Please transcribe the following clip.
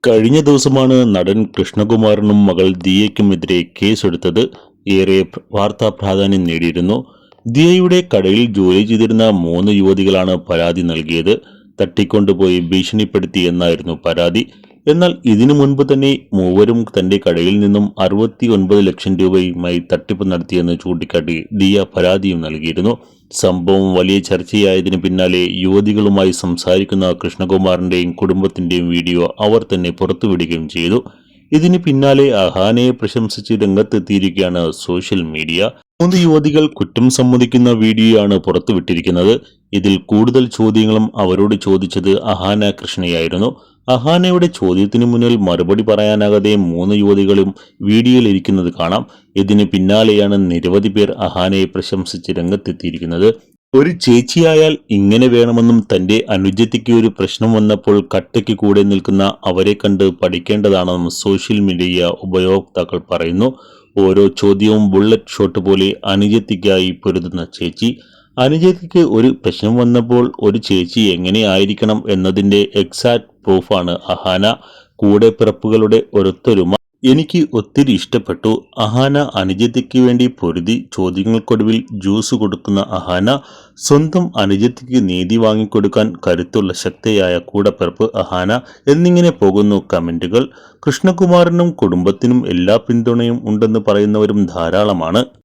കഴിഞ്ഞ ദിവസമാണ് നടൻ കൃഷ്ണകുമാറിനും മകൾ ദിയയ്ക്കുമെതിരെ കേസെടുത്തത്. ഏറെ വാർത്താ പ്രാധാന്യം നേടിയിരുന്നു. ദിയയുടെ കടയിൽ ജോലി ചെയ്തിരുന്ന 3 യുവതികളാണ് പരാതി നൽകിയത്. തട്ടിക്കൊണ്ടുപോയി ഭീഷണിപ്പെടുത്തി എന്നായിരുന്നു പരാതി. എന്നാൽ ഇതിനു മുൻപ് തന്നെ മൂവരും തന്റെ കടയിൽ നിന്നും 69 ലക്ഷം രൂപയുമായി തട്ടിപ്പ് നടത്തിയെന്ന് ചൂണ്ടിക്കാട്ടി ദിയ പരാതിയും നൽകിയിരുന്നു. സംഭവം വലിയ ചർച്ചയായതിനു പിന്നാലെ യുവതികളുമായി സംസാരിക്കുന്ന കൃഷ്ണകുമാറിന്റെയും കുടുംബത്തിന്റെയും വീഡിയോ അവർ തന്നെ പുറത്തുവിടുകയും ചെയ്തു. ഇതിന് പിന്നാലെ അഹാനയെ പ്രശംസിച്ച് രംഗത്തെത്തിയിരിക്കുകയാണ് സോഷ്യൽ മീഡിയ. 3 യുവതികൾ കുറ്റം സമ്മതിക്കുന്ന വീഡിയോയാണ് പുറത്തുവിട്ടിരിക്കുന്നത്. ഇതിൽ കൂടുതൽ ചോദ്യങ്ങളും അവരോട് ചോദിച്ചത് അഹാന കൃഷ്ണയായിരുന്നു. അഹാനയുടെ ചോദ്യത്തിന് മുന്നിൽ മറുപടി പറയാനാകാതെ 3 യുവതികളും വീഡിയോയിൽ ഇരിക്കുന്നത് കാണാം. ഇതിന് പിന്നാലെയാണ് നിരവധി പേർ അഹാനയെ പ്രശംസിച്ച് രംഗത്തെത്തിയിരിക്കുന്നത്. ഒരു ചേച്ചിയായാൽ ഇങ്ങനെ വേണമെന്നും തന്റെ അനുജത്തിക്ക് ഒരു പ്രശ്നം വന്നപ്പോൾ കട്ടയ്ക്ക് കൂടെ നിൽക്കുന്ന അവരെ കണ്ട് പഠിക്കേണ്ടതാണെന്നും സോഷ്യൽ മീഡിയ ഉപയോക്താക്കൾ പറയുന്നു. ഓരോ ചോദ്യവും ബുള്ളറ്റ് ഷോട്ട് പോലെ അനുജത്തിക്കായി പൊരുതുന്ന ചേച്ചി. അനുജത്തിക്ക് ഒരു പ്രശ്നം വന്നപ്പോൾ ഒരു ചേച്ചി എങ്ങനെ ആയിരിക്കണം എന്നതിന്റെ എക്സാക്ട് പ്രൂഫാണ് അഹാന. കൂടെ പിറപ്പുകളുടെ ഒരൊത്തൊരുമ എനിക്ക് ഒത്തിരി ഇഷ്ടപ്പെട്ടു. അഹാന അനുജത്തിക്ക് വേണ്ടി പൊരുതി ചോദ്യങ്ങൾക്കൊടുവിൽ ജ്യൂസ് കൊടുക്കുന്ന അഹാന. സ്വന്തം അനുജത്തിക്ക് നീതി വാങ്ങിക്കൊടുക്കാൻ കരുത്തുള്ള ശക്തിയായ കൂടപ്പിറപ്പ് അഹാന എന്നിങ്ങനെ പോകുന്നു കമന്റുകൾ. കൃഷ്ണകുമാറിനും കുടുംബത്തിനും എല്ലാ പിന്തുണയും ഉണ്ടെന്ന് പറയുന്നവരും ധാരാളമാണ്.